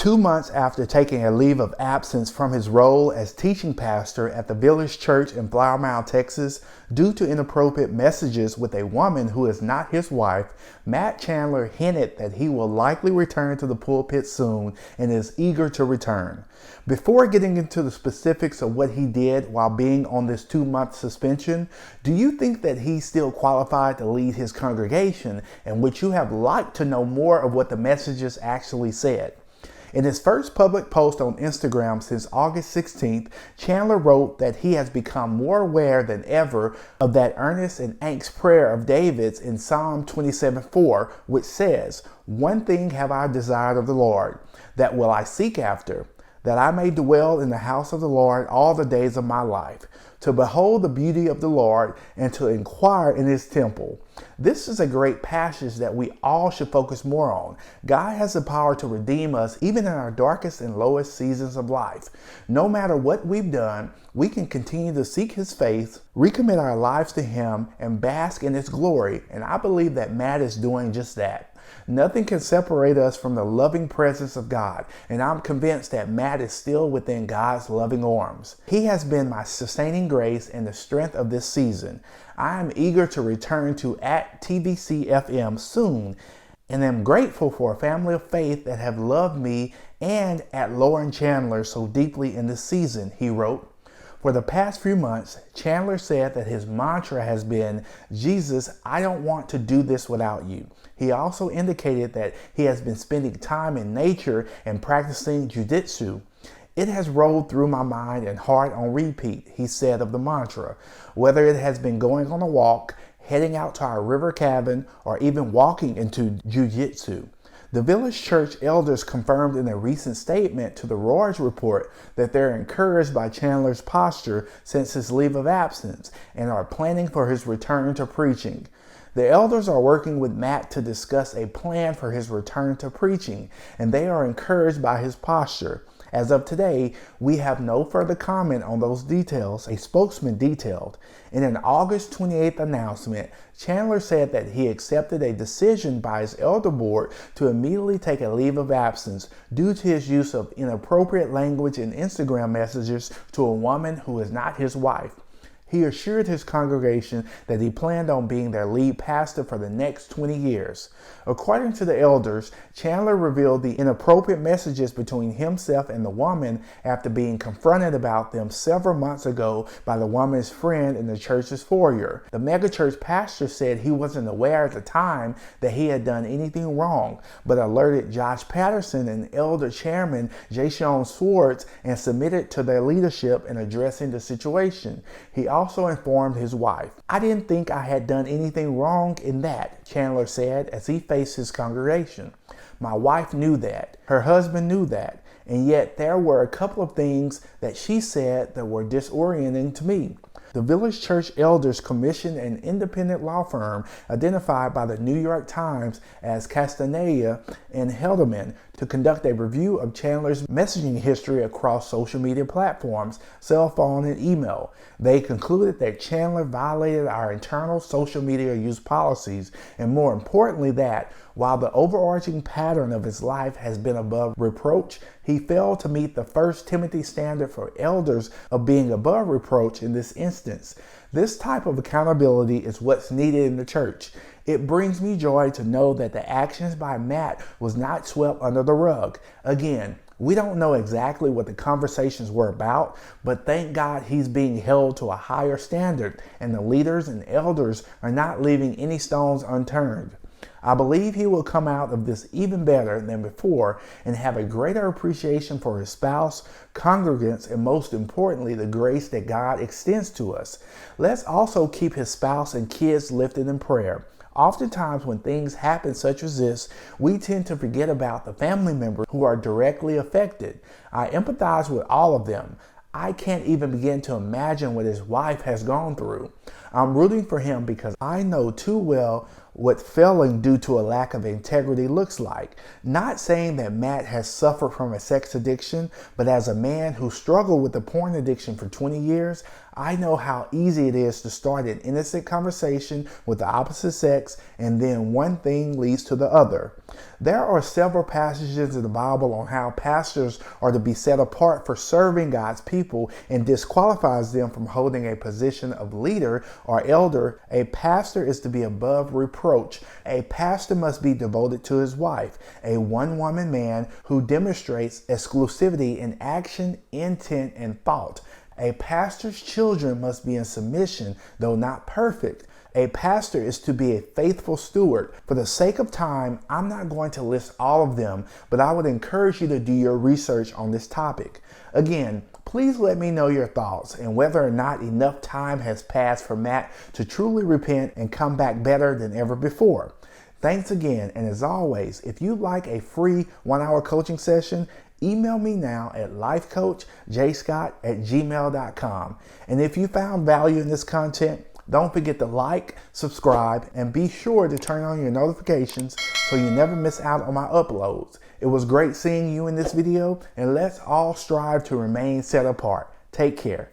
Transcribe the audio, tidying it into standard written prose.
2 months after taking a leave of absence from his role as teaching pastor at the Village Church in Flower Mound, Texas, due to inappropriate messages with a woman who is not his wife, Matt Chandler hinted that he will likely return to the pulpit soon and is eager to return. Before getting into the specifics of what he did while being on this 2-month suspension, do you think that he's still qualified to lead his congregation, and would you have liked to know more of what the messages actually said? In his first public post on Instagram since August 16th, Chandler wrote that he has become more aware than ever of that earnest and anxious prayer of David's in Psalm 27:4, which says, "One thing have I desired of the Lord, that will I seek after, that I may dwell in the house of the Lord all the days of my life, to behold the beauty of the Lord and to inquire in his temple." This is a great passage that we all should focus more on. God has the power to redeem us even in our darkest and lowest seasons of life. No matter what we've done, we can continue to seek his face, recommit our lives to him, and bask in his glory. And I believe that Matt is doing just that. Nothing can separate us from the loving presence of God, and I'm convinced that Matt is still within God's loving arms. He has been my sustaining grace and the strength of this season. I am eager to return to @TVCFM soon, and am grateful for a family of faith that have loved me and at Lauren Chandler so deeply in this season, he wrote. For the past few months, Chandler said that his mantra has been, "Jesus, I don't want to do this without you." He also indicated that he has been spending time in nature and practicing jiu-jitsu. "It has rolled through my mind and heart on repeat," he said of the mantra, whether it has been going on a walk, heading out to our river cabin, or even walking into jiu-jitsu. The Village Church elders confirmed in a recent statement to the Roars Report that they're encouraged by Chandler's posture since his leave of absence and are planning for his return to preaching. The elders are working with Matt to discuss a plan for his return to preaching, and they are encouraged by his posture. As of today, we have no further comment on those details, a spokesman detailed. In an August 28th announcement, Chandler said that he accepted a decision by his elder board to immediately take a leave of absence due to his use of inappropriate language in Instagram messages to a woman who is not his wife. He assured his congregation that he planned on being their lead pastor for the next 20 years. According to the elders, Chandler revealed the inappropriate messages between himself and the woman after being confronted about them several months ago by the woman's friend in the church's foyer. The megachurch pastor said he wasn't aware at the time that he had done anything wrong, but alerted Josh Patterson and elder chairman Jason Swartz and submitted to their leadership in addressing the situation. He also informed his wife. "I didn't think I had done anything wrong in that," Chandler said as he faced his congregation. "My wife knew that. Her husband knew that. And yet there were a couple of things that she said that were disorienting to me." The Village Church elders commissioned an independent law firm identified by the New York Times as Castaneda and Helderman to conduct a review of Chandler's messaging history across social media platforms, cell phone, and email. They concluded that Chandler violated our internal social media use policies, and more importantly that, while the overarching pattern of his life has been above reproach, he failed to meet the 1 Timothy standard for elders of being above reproach in this instance. This type of accountability is what's needed in the church. It brings me joy to know that the actions by Matt was not swept under the rug. Again, we don't know exactly what the conversations were about, but thank God he's being held to a higher standard, and the leaders and elders are not leaving any stones unturned. I believe he will come out of this even better than before and have a greater appreciation for his spouse, congregants, and most importantly, the grace that God extends to us. Let's also keep his spouse and kids lifted in prayer. Oftentimes when things happen such as this, we tend to forget about the family members who are directly affected. I empathize with all of them. I can't even begin to imagine what his wife has gone through. I'm rooting for him because I know too well what failing due to a lack of integrity looks like. Not saying that Matt has suffered from a sex addiction, but as a man who struggled with a porn addiction for 20 years, I know how easy it is to start an innocent conversation with the opposite sex, and then one thing leads to the other. There are several passages in the Bible on how pastors are to be set apart for serving God's people and disqualifies them from holding a position of leader or elder. A pastor is to be above reproach. A pastor must be devoted to his wife, a one-woman man who demonstrates exclusivity in action, intent, and thought. A pastor's children must be in submission, though not perfect. A pastor is to be a faithful steward. For the sake of time, I'm not going to list all of them, but I would encourage you to do your research on this topic. Again, please let me know your thoughts and whether or not enough time has passed for Matt to truly repent and come back better than ever before. Thanks again, and as always, if you'd like a free 1-hour coaching session, email me now at lifecoachjscott@gmail.com. And if you found value in this content, don't forget to like, subscribe, and be sure to turn on your notifications so you never miss out on my uploads. It was great seeing you in this video, and let's all strive to remain set apart. Take care.